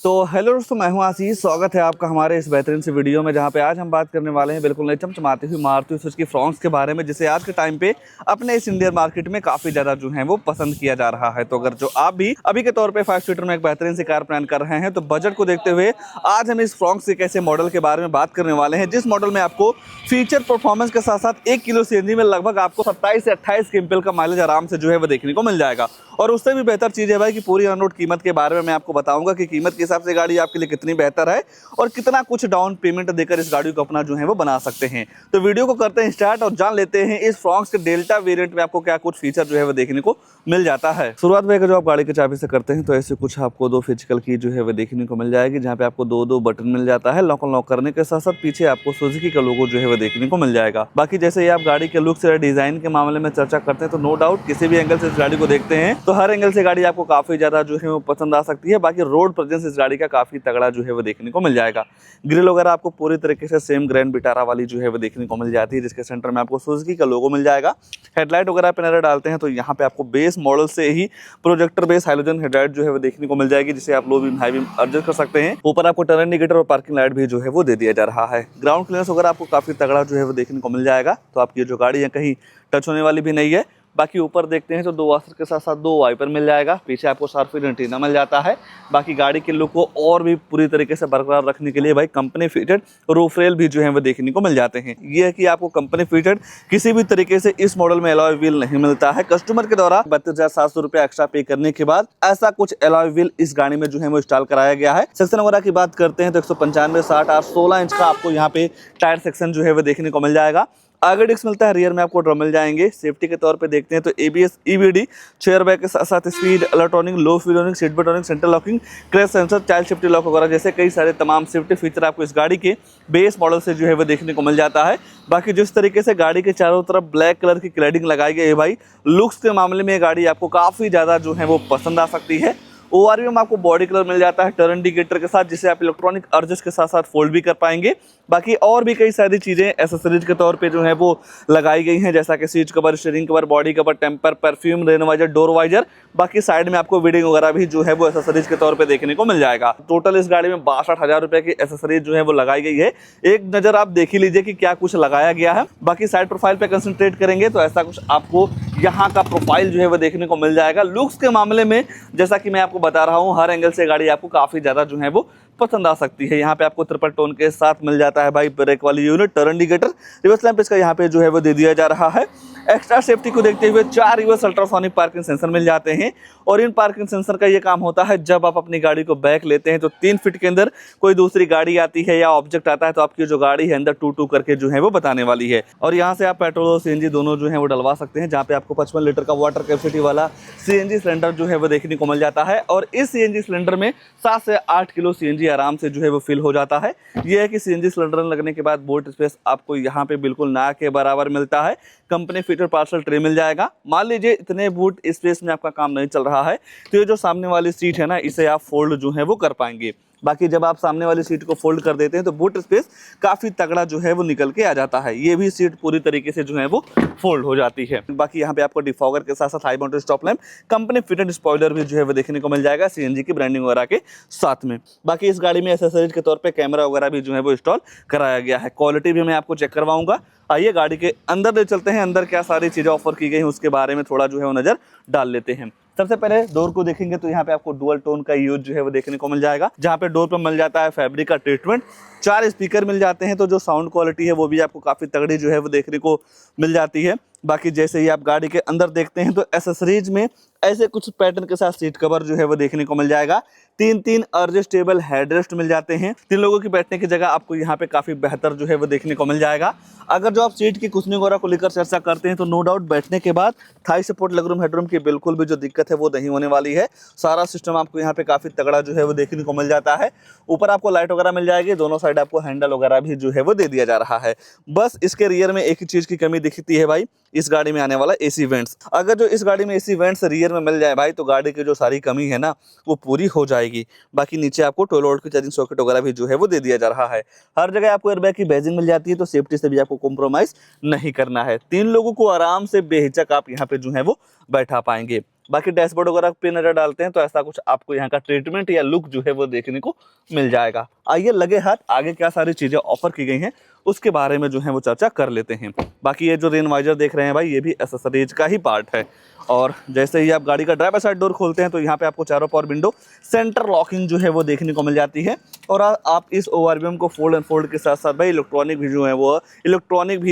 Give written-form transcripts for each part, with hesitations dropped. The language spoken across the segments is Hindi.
तो हेलो दोस्तों, मैं हूं आशीष। स्वागत है आपका हमारे इस बेहतरीन से वीडियो में, जहां पे आज हम बात करने वाले हैं बिल्कुल नई चमचमाती हुई मारुति सुजुकी फ्रॉन्क्स के बारे में, जिसे आज के टाइम पे अपने इस इंडियन मार्केट में काफ़ी ज़्यादा जो है वो पसंद किया जा रहा है। तो अगर जो आप भी अभी के तौर पे 5 सीटर में एक बेहतरीन सी कार प्लान कर रहे हैं, तो बजट को देखते हुए आज हम इस फ्रॉन्क्स के ऐसे मॉडल के बारे में बात करने वाले हैं जिस मॉडल में आपको फीचर परफॉर्मेंस के साथ साथ 1 किलो सीएनजी में लगभग आपको 27 से 28 क्विंटल का माइलेज आराम से जो है वो देखने को मिल जाएगा। और उससे भी बेहतर चीज़ है भाई कि पूरी ऑन रोड कीमत के बारे में मैं आपको बताऊंगा कि कीमत के हिसाब से गाड़ी आपके लिए कितनी बेहतर है और कितना कुछ डाउन पेमेंट देकर इस गाड़ी को अपना जो है वो बना सकते हैं। तो वीडियो को करते हैं स्टार्ट और जान लेते हैं इस फ्रॉन्क्स के डेल्टा वेरिएंट में आपको क्या कुछ फीचर जो है वो देखने को मिल जाता है। शुरुआत में अगर जो आप गाड़ी की चाबी से करते हैं तो ऐसे कुछ आपको दो फिजिकल की जो है वो देखने को मिल जाएगी, जहाँ पे आपको दो बटन मिल जाता है। लॉक अनलॉक करने के साथ साथ पीछे आपको सुजुकी का लोगो जो है वो देखने को मिल जाएगा। बाकी जैसे ही आप गाड़ी के लुक से डिजाइन के मामले में चर्चा करते हैं तो नो डाउट किसी भी एंगल से इस गाड़ी को देखते हैं तो हर एंगल से गाड़ी आपको काफी ज्यादा जो है वो पसंद आ सकती है। बाकी रोड प्रेजेंस इस गाड़ी का काफी तगड़ा जो है वो देखने को मिल जाएगा। ग्रिल वगैरह आपको पूरी तरीके से सेम ग्रैंड विटारा वाली जो है वो देखने को मिल जाती है, जिसके सेंटर में आपको सुजुकी का लोगो मिल जाएगा। हेडलाइट वगैरह पे नजर डालते हैं तो यहाँ पे आपको बेस मॉडल से ही प्रोजेक्टर बेस हाइलोजन हेडलाइट जो है वो देखने को मिल जाएगी, जिसे आप low beam high beam adjust कर सकते हैं। ऊपर आपको टर्न इंडिकेटर और पार्किंग लाइट भी जो है वो दे दिया जा रहा है। ग्राउंड क्लियरेंस वगैरह आपको काफी तगड़ा जो है वो देखने को मिल जाएगा। तो आपकी जो गाड़ी है कहीं टच होने वाली भी नहीं है। बाकी ऊपर देखते हैं तो 2 वॉशर के साथ साथ 2 वाइपर मिल जाएगा। पीछे आपको शार्प फील्ड एंटीना मिल जाता है। बाकी गाड़ी के लुक को और भी पूरी तरीके से बरकरार रखने के लिए भाई कंपनी फिटेड रूफ रेल भी जो है वो देखने को मिल जाते हैं। ये है कि आपको कंपनी फिटेड किसी भी तरीके से इस मॉडल में एलॉय व्हील नहीं मिलता है। कस्टमर के द्वारा 32,700 रुपये एक्स्ट्रा पे करने के बाद ऐसा कुछ एलॉय व्हील इस गाड़ी में जो है वो इंस्टॉल कराया गया है। सेक्शन वगैरह की बात करते हैं तो 195, 60 और 16 इंच का आपको यहाँ पे टायर सेक्शन जो है वो देखने को मिल जाएगा। आगे डिस्क मिलता है, रियर में आपको ड्रम मिल जाएंगे। सेफ्टी के तौर पे देखते हैं तो एबीएस ईबीडी, चेयर बैग के साथ साथ speed electronic, low fuelling, seat belt, central locking, crash sensor, child safety lock वगैरह जैसे कई सारे तमाम सेफ्टी फीचर आपको इस गाड़ी के बेस मॉडल से जो है वो देखने को मिल जाता है। बाकी जिस तरीके से गाड़ी के चारों तरफ ब्लैक कलर की क्लैडिंग लगाई गई है भाई, लुक्स के मामले में गाड़ी आपको काफी ज्यादा जो है वो पसंद आ सकती है। ओआरवी में आपको बॉडी कलर मिल जाता है टर्न इंडिकेटर के साथ, जिसे आप इलेक्ट्रॉनिक एडजस्ट के साथ साथ फोल्ड भी कर पाएंगे। बाकी और भी कई सारी चीजें एसेसरीज के तौर पे जो है वो लगाई गई हैं, जैसा कि seat cover, steering cover, body cover, temper, perfume, rain visor, door visor. बाकी साइड में आपको विडिंग वगैरह भी जो है वो एसेसरीज के तौर पे देखने को मिल जाएगा। टोटल इस गाड़ी में 62,000 रुपए की एसेसरीज जो है वो लगाई गई है। एक नजर आप देख ही लीजिए कि क्या कुछ लगाया गया है। बाकी साइड प्रोफाइल पे कंसंट्रेट करेंगे तो ऐसा कुछ आपको यहाँ का प्रोफाइल जो है वो देखने को मिल जाएगा। लुक्स के मामले में जैसा कि मैं आपको बता रहा हूँ, हर एंगल से गाड़ी आपको काफी ज्यादा जो है वो पसंद आ सकती है। यहाँ पे आपको ट्रिपल टोन के साथ मिल जाता है भाई ब्रेक वाली unit, turn indicator, reverse lamp इसका यहाँ पे जो है वो दे दिया जा रहा है। एक्स्ट्रा सेफ्टी को देखते हुए 4 रिवर्स अल्ट्रासोनिक पार्किंग सेंसर मिल जाते हैं। और इन पार्किंग सेंसर का ये काम होता है, जब आप अपनी गाड़ी को बैक लेते हैं तो 3 फीट के अंदर कोई दूसरी गाड़ी आती है या ऑब्जेक्ट आता है तो आपकी जो गाड़ी है अंदर टू टू करके जो है वो बताने वाली है। और यहाँ से आप पेट्रोल और सीएनजी दोनों जो है वो डलवा सकते हैं, जहाँ पे आपको 55 लीटर का वाटर कैपेसिटी वाला सीएनजी सिलेंडर जो है वो देखने को मिल जाता है। और इस सीएनजी सिलेंडर में 7 से 8 किलो सीएनजी आराम से जो है वो फिल हो जाता है। यह है कि सीएनजी सिलेंडर लगने के बाद बूट स्पेस आपको यहाँ पे बिल्कुल ना के बराबर मिलता है। कंपनी फिटेड पार्सल ट्रे मिल जाएगा। मान लीजिए इतने बूट स्पेस में आपका काम नहीं चल रहा है तो ये जो सामने वाली सीट है ना, इसे आप फोल्ड जो है वो कर पाएंगे। बाकी जब आप सामने वाली सीट को फोल्ड कर देते हैं तो बूट स्पेस काफी तगड़ा जो है वो निकल के आ जाता है। ये भी सीट पूरी तरीके से जो है वो फोल्ड हो जाती है। बाकी यहाँ पे आपको डिफॉगर के साथ साथ high mounted stop lamp, company fitted spoiler भी जो है वो देखने को मिल जाएगा सीएनजी की ब्रांडिंग वगैरह के साथ में। बाकी इस गाड़ी में एसेसरीज के तौर पे कैमरा वगैरह भी जो है वो इंस्टॉल कराया गया है। क्वालिटी भी मैं आपको चेक करवाऊंगा। आइए गाड़ी के अंदर ले चलते हैं, अंदर क्या सारी चीजें ऑफर की गई हैं उसके बारे में थोड़ा जो है वो नजर डाल लेते हैं। सबसे पहले डोर को देखेंगे तो यहाँ पे आपको डुअल टोन का यूज जो है वो देखने को मिल जाएगा, जहाँ पे डोर पर मिल जाता है फैब्रिक का ट्रीटमेंट। 4 स्पीकर मिल जाते हैं तो जो साउंड क्वालिटी है वो भी आपको काफी तगड़ी जो है वो देखने को मिल जाती है। बाकी जैसे ही आप गाड़ी के अंदर देखते हैं तो एसेसरीज में ऐसे कुछ पैटर्न के साथ सीट कवर जो है वो देखने को मिल जाएगा। 3 एडजस्टेबल हेडरेस्ट मिल जाते हैं। 3 लोगों की बैठने की जगह आपको यहाँ पे काफी बेहतर जो है वो देखने को मिल जाएगा। अगर जो आप सीट की कुशनिंग वगैरह को लेकर चर्चा करते हैं तो नो डाउट बैठने के बाद थाई सपोर्ट, लेगरूम, हेडरूम की बिल्कुल भी जो दिक्कत है वो नहीं होने वाली है। सारा सिस्टम आपको यहाँ पे काफी तगड़ा जो है वो देखने को मिल जाता है। ऊपर आपको लाइट वगैरह मिल जाएगी, दोनों साइड आपको हैंडल वगैरह भी जो है वो दे दिया जा रहा है। बस इसके रियर में एक ही चीज की कमी दिखती है भाई, इस गाड़ी में आने वाला एसी वेंट्स। अगर जो इस गाड़ी में एसी वेंट्स रियर में मिल जाए भाई तो गाड़ी की जो सारी कमी है ना वो पूरी हो जाएगी। बाकी नीचे आपको 12 वोल्ट की चार्जिंग सॉकेट वगैरह भी जो है वो दे दिया जा रहा है। हर जगह आपको एयरबैग की बैजिंग मिल जाती है तो सेफ्टी से भी आपको कॉम्प्रोमाइज नहीं करना है। 3 लोगों को आराम से बेहिचक आप यहाँ पे जो है वो बैठा पाएंगे। बाकी डैशबोर्ड वगैरह पे नजर डालते हैं तो ऐसा कुछ आपको यहाँ का ट्रीटमेंट या लुक जो है वो देखने को मिल जाएगा। आइए लगे हाथ आगे क्या सारी चीजें ऑफर की गई हैं उसके बारे में जो है वो चर्चा कर लेते हैं। बाकी ये जो रेन वाइजर देख रहे हैं भाई, ये भी एसेसरीज का ही पार्ट है। और जैसे ही आप गाड़ी का ड्राइवर साइड डोर खोलते हैं तो यहाँ पे आपको चारों पावर विंडो सेंटर लॉकिंग जो है वो देखने को मिल जाती है। और आप इस ओवरव्यू को फोल्ड एंड फोल्ड के साथ साथ भाई इलेक्ट्रॉनिक भी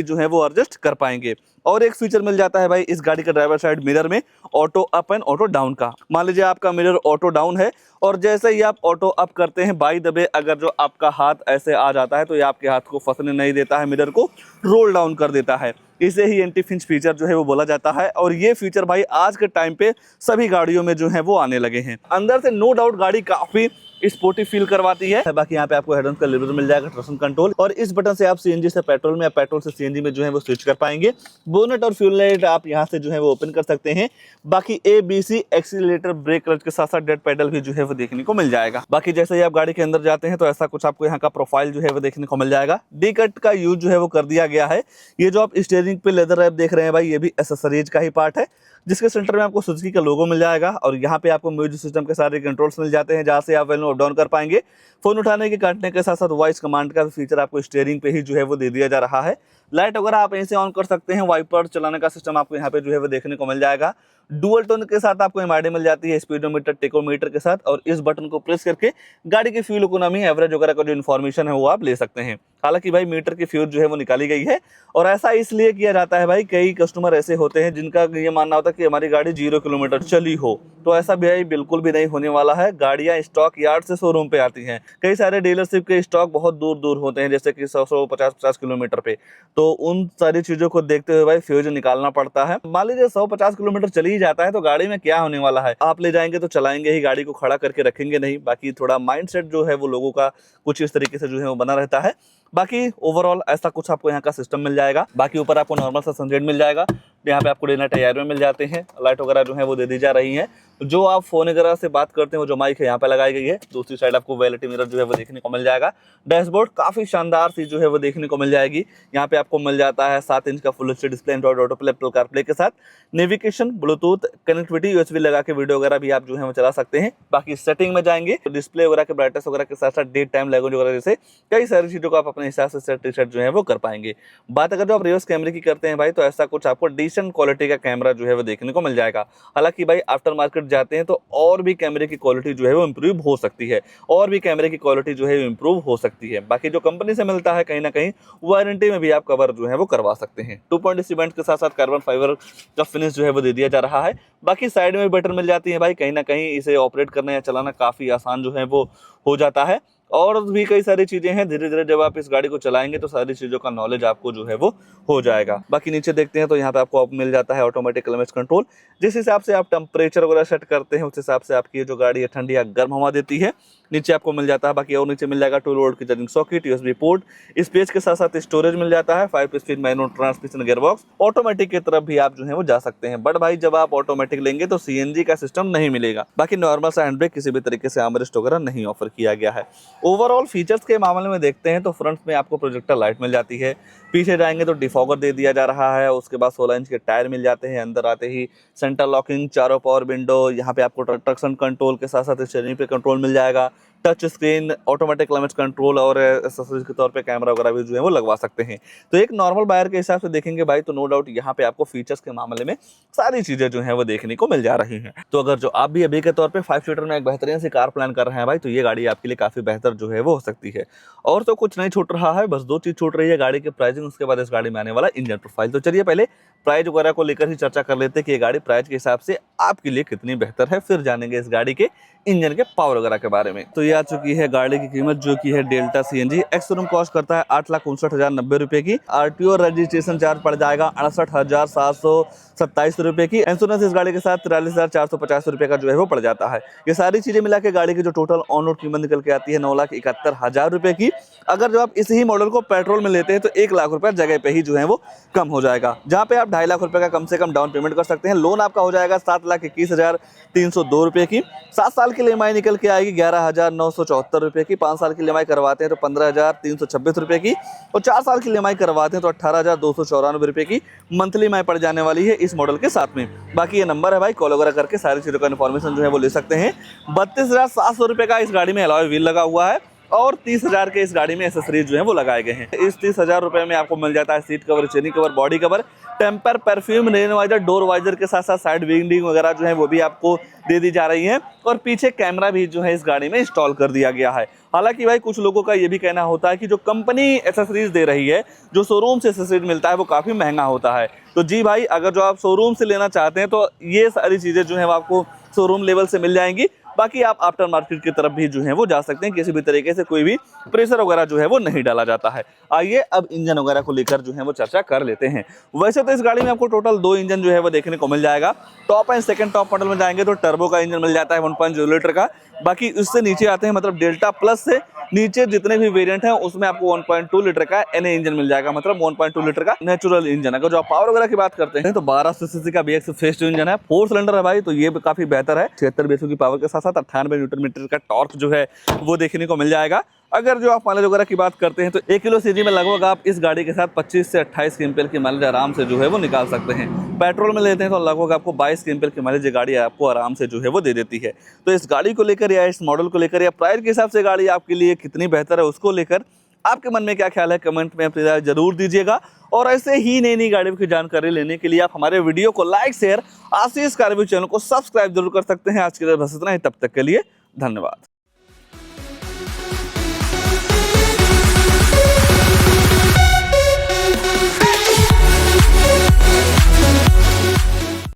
जो है वो एडजस्ट कर पाएंगे। और एक फीचर मिल जाता है भाई इस गाड़ी का ड्राइवर साइड मिरर में, auto up and auto down का। मान लीजिए आपका मिरर ऑटो डाउन है और जैसे ही आप ऑटो अप करते हैं बाई द वे अगर जो आपका हाथ ऐसे आ जाता है तो ये आपके हाथ को फंसने नहीं देता है, मिरर को रोल डाउन कर देता है। इसे ही एंटी फिंच फीचर जो है वो बोला जाता है। और ये फीचर भाई आज के टाइम पे सभी गाड़ियों में जो है वो आने लगे हैं। अंदर से नो डाउट गाड़ी काफी स्पोर्टी फील करवाती है। बाकी यहाँ पे आपको हेड का लीवर मिल जाएगा, ट्रैक्शन कंट्रोल, और इस बटन से आप सीएनजी से पेट्रोल में या पेट्रोल से सीएनजी में जो है वो स्विच कर पाएंगे। बोनेट और फ्यूल लाइट आप यहाँ से जो है वो ओपन कर सकते हैं। बाकी ABC एक्सीलरेटर, ब्रेक क्लच के साथ साथ डेड पेडल भी जो है वो देखने को मिल जाएगा। बाकी जैसे ही आप गाड़ी के अंदर जाते हैं तो ऐसा कुछ आपको यहाँ का प्रोफाइल जो है वो देखने को मिल जाएगा। डी कट का यूज जो है वो कर दिया गया है। ये जो आप स्टीयरिंग पे लेदर रैप देख रहे हैं भाई, ये भी एसेसरीज का ही पार्ट है, जिसके सेंटर में आपको सुजुकी का लोगो मिल जाएगा। और यहाँ पे आपको म्यूजिक सिस्टम के सारे कंट्रोल्स मिल जाते हैं, जहाँ से आप वैल्यू अप डाउन कर पाएंगे। फोन उठाने के काटने के साथ साथ वॉइस कमांड का फीचर आपको स्टीयरिंग पे ही जो है वो दे दिया जा रहा है। लाइट वगैरह आप यहीं से ऑन कर सकते हैं। वाइपर चलाने का सिस्टम आपको यहाँ पे जो है वो देखने को मिल जाएगा। डुअल टोन के साथ आपको एमआरडी मिल जाती है, स्पीडोमीटर, टेकोमीटर के साथ। और इस बटन को प्रेस करके गाड़ी की फ्यूल इकोनॉमी, एवरेज वगैरह का जो इन्फॉर्मेशन है वो आप ले सकते हैं। हालांकि भाई मीटर की फ्यूल जो है वो निकाली गई है और ऐसा इसलिए किया जाता है भाई, कई कस्टमर ऐसे होते हैं जिनका ये मानना होता है कि हमारी गाड़ी 0 किलोमीटर चली हो, तो ऐसा भाई बिल्कुल भी नहीं होने वाला है। गाड़ियां स्टॉक यार्ड से शोरूम पे आती हैं। कई सारे डीलरशिप के स्टॉक बहुत दूर दूर होते हैं, जैसे कि 100-150 किलोमीटर पे, तो उन सारी चीजों को देखते हुए भाई फ्यूज निकालना पड़ता है। मान लीजिए 150 किलोमीटर चली ही जाता है तो गाड़ी में क्या होने वाला है, आप ले जाएंगे तो चलाएंगे ही, गाड़ी को खड़ा करके रखेंगे नहीं। बाकी थोड़ा माइंडसेट जो है वो लोगों का कुछ इस तरीके से जो है वो बना रहता है। बाकी ओवरऑल ऐसा कुछ आपको यहाँ का सिस्टम मिल जाएगा। बाकी ऊपर आपको नॉर्मल सा सनसेट मिल जाएगा। यहाँ पे आपको डे नाइट टायर में मिल जाते हैं। लाइट वगैरह जो है वो दे दी जा रही है। जो आप फोन वगैरह से बात करते हैं वो जो माइक है यहाँ पे लगाई गई है। दूसरी साइड आपको वैलिटी मिरर जो है वो देखने को मिल जाएगा। डैशबोर्ड काफी शानदार सी जो है वो देखने को मिल जाएगी। यहाँ पे आपको मिल जाता है 7 इंच का full HD display, Android auto play, Apple CarPlay के साथ नेविगेशन, ब्लूटूथ कनेक्टिविटी, यूएसबी लगा के वीडियो वगैरह भी आप जो है वो चला सकते हैं। बाकी सेटिंग में जाएंगे तो डिस्प्ले वगैरह के ब्राइटनेस वगैरह के साथ साथ डेट टाइम, लैंग्वेज वगैरह जैसे कई सारी चीजों को आप अपने हिसाब से सेट जो है वो कर पाएंगे। बात अगर जो आप रिवर्स कैमरे की करते हैं भाई, तो ऐसा कुछ आपको डिसेंट क्वालिटी का कैमरा जो है वो देखने को मिल जाएगा। हालांकि भाई आफ्टर मार्केट जाते हैं तो और भी कैमरे की क्वालिटी जो है वो इंप्रूव हो सकती है, और भी कैमरे की क्वालिटी जो है वो इंप्रूव हो सकती है। बाकी जो कंपनी से मिलता है कहीं ना कहीं वारंटी में भी आप कवर जो है वो करवा सकते हैं। 2.0 सीमेंट के साथ साथ कार्बन फाइबर का फिनिश जो है वो दे दिया जा रहा है। बाकी साइड में बटन मिल जाती है भाई, कहीं ना कहीं इसे ऑपरेट करना या चलाना काफी आसान जो है वो हो जाता है। और भी कई सारी चीजें हैं, धीरे धीरे जब आप इस गाड़ी को चलाएंगे तो सारी चीजों का नॉलेज आपको जो है वो हो जाएगा। बाकी नीचे देखते हैं तो यहाँ पे आपको मिल जाता है ऑटोमेटिक क्लाइमेट कंट्रोल। जिस हिसाब से आप टेम्परेचर वगैरह सेट करते हैं उस हिसाब से आपकी ये जो गाड़ी है ठंडी या गर्म हवा देती है। नीचे आपको मिल जाता है, बाकी और नीचे मिल जाएगा 2 वोल्ट की charging socket, USB port, space के साथ साथ स्टोरेज मिल जाता है, 5 speed manual transmission gearbox. Automatic की तरफ भी आप जो है वो जा सकते हैं, बट भाई जब आप ऑटोमेटिक लेंगे तो सीएनजी का सिस्टम नहीं मिलेगा। बाकी नॉर्मल सा हैंड ब्रेक, किसी भी तरीके से आर्मरेस्ट वगैरह नहीं ऑफर किया गया है। ओवरऑल फीचर्स के मामले में देखते हैं तो फ्रंट में आपको प्रोजेक्टर लाइट मिल जाती है, पीछे जाएंगे तो डिफॉगर दे दिया जा रहा है, उसके बाद 16 इंच के टायर मिल जाते हैं। अंदर आते ही सेंटर लॉकिंग, चारों पावर विंडो, यहाँ पे आपको ट्रैक्शन कंट्रोल के साथ साथ स्टीयरिंग पे कंट्रोल मिल जाएगा, touch screen, automatic climate control और एक्सेसरीज के तौर पे कैमरा वगैरह भी जो है वो लगवा सकते हैं। तो एक नॉर्मल बायर के हिसाब से देखेंगे भाई तो नो डाउट यहाँ पे आपको फीचर्स के मामले में सारी चीजें जो है वो देखने को मिल जा रही हैं। तो अगर जो आप भी अभी के तौर पे 5 सीटर में एक बेहतरीन सी कार प्लान कर रहे हैं भाई, तो ये गाड़ी आपके लिए काफी बेहतर जो है वो हो सकती है। और तो कुछ नहीं छूट रहा है, बस 2 चीज छूट रही है, गाड़ी की प्राइसिंग, उसके बाद इस गाड़ी में आने वाला इंजन प्रोफाइल। तो चलिए पहले प्राइस वगैरह को लेकर ही चर्चा कर लेते हैं कि ये गाड़ी प्राइस के हिसाब से आपके लिए कितनी बेहतर है, फिर जानेंगे इस गाड़ी के इंजन के पावर वगैरह के बारे में। तो ये आ चुकी है गाड़ी की कीमत जो की है delta CNG. Ex showroom cost करता है 8,59,090 रुपए की। आरटीओ रजिस्ट्रेशन चार्ज पड़ जाएगा 68,727 रुपए की। इंश्योरेंस इस गाड़ी के साथ 43,450 रुपए का जो है वो पड़ जाता है। ये सारी चीजें मिला के गाड़ी की जो टोटल ऑन रोड कीमत निकल के आती है 9,71,000 रुपए की। अगर जो आप इसी ही मॉडल को पेट्रोल में लेते हैं तो 1 लाख रुपए जगह पे ही जो है वो कम हो जाएगा, जहाँ पे आप 2.5 लाख रुपए का कम से कम डाउन पेमेंट कर सकते हैं। लोन आपका हो जाएगा 7,21,302 रुपए की। 7 साल के लिए EMI निकल के आएगी 11,900 ₹15,974 की, 5 साल की EMI करवाते हैं तो ₹15,326 की, और 4 साल की EMI करवाते हैं तो ₹18,294 की मंथली EMI पड़ जाने वाली है इस मॉडल के साथ में। बाकी ये नंबर है भाई, कॉल वगैरह करके सारी चीज़ों का इन्फॉर्मेशन जो है वो ले सकते हैं। ₹32,700 का इस गाड़ी में अलॉय व्हील लगा हुआ है और 30,000 के इस गाड़ी में एसेसरीज जो है वो लगाए गए हैं। इस 30,000 रुपए में आपको मिल जाता है सीट कवर, चेनी cover, body cover, temper, perfume, rain visor, door visor के साथ साथ साइड विंडिंग वगैरह जो है वो भी आपको दे दी जा रही है, और पीछे कैमरा भी जो है इस गाड़ी में इंस्टॉल कर दिया गया है। हालांकि भाई कुछ लोगों का ये भी कहना होता है कि जो कंपनी एसेसरीज दे रही है, जो शोरूम से एसेसरीज मिलता है वो काफ़ी महंगा होता है। तो जी भाई, अगर जो आप शोरूम से लेना चाहते हैं तो ये सारी चीज़ें जो है वो आपको शोरूम लेवल से मिल जाएंगी। बाकी आप आफ्टर मार्केट की तरफ भी जो है वो जा सकते हैं, किसी भी तरीके से कोई भी प्रेशर वगैरह जो है वो नहीं डाला जाता है। आइए अब इंजन वगैरह को लेकर जो है वो चर्चा कर लेते हैं। वैसे तो इस गाड़ी में आपको टोटल 2 इंजन जो है वो देखने को मिल जाएगा। Top and second top model में जाएंगे तो टर्बो का इंजन मिल जाता है 1.0 लीटर का। बाकी उससे नीचे आते हैं, मतलब डेल्टा प्लस से नीचे जितने भी वेरिएंट हैं उसमें आपको 1.2 लीटर का NA इंजन मिल जाएगा, मतलब 1.2 लीटर का नेचुरल इंजन। अगर जो आप पावर वगैरह की बात करते हैं तो 1200 सीसी का BX फेस्ट इंजन है, 4 सिलेंडर है भाई, तो ये भी काफी बेहतर है। 76 BSU की पावर के साथ साथ 98 न्यूटन मीटर का टॉर्क जो है वो देखने को मिल जाएगा। अगर जो आप माइलेज वगैरह की बात करते हैं तो 1 किलो सीजी में लगभग आप इस गाड़ी के साथ 25 से 28 एम्पीयर की माइलेज आराम से जो है वो निकाल सकते हैं। पेट्रोल में लेते हैं तो लगभग आपको 22 एम्पीयर की माइलेज ये गाड़ी आपको आराम से जो है वो दे देती है। तो इस गाड़ी को लेकर या इस मॉडल को लेकर या प्राइस के हिसाब से गाड़ी आपके लिए कितनी बेहतर है, उसको लेकर आपके मन में क्या ख्याल है, कमेंट में अपनी राय जरूर दीजिएगा। और ऐसे ही नई नई गाड़ियों की जानकारी लेने के लिए आप हमारे वीडियो को लाइक, शेयर, आशीष कार रिव्यू चैनल को सब्सक्राइब जरूर कर सकते हैं। आज के लिए बस इतना ही, तब तक के लिए धन्यवाद।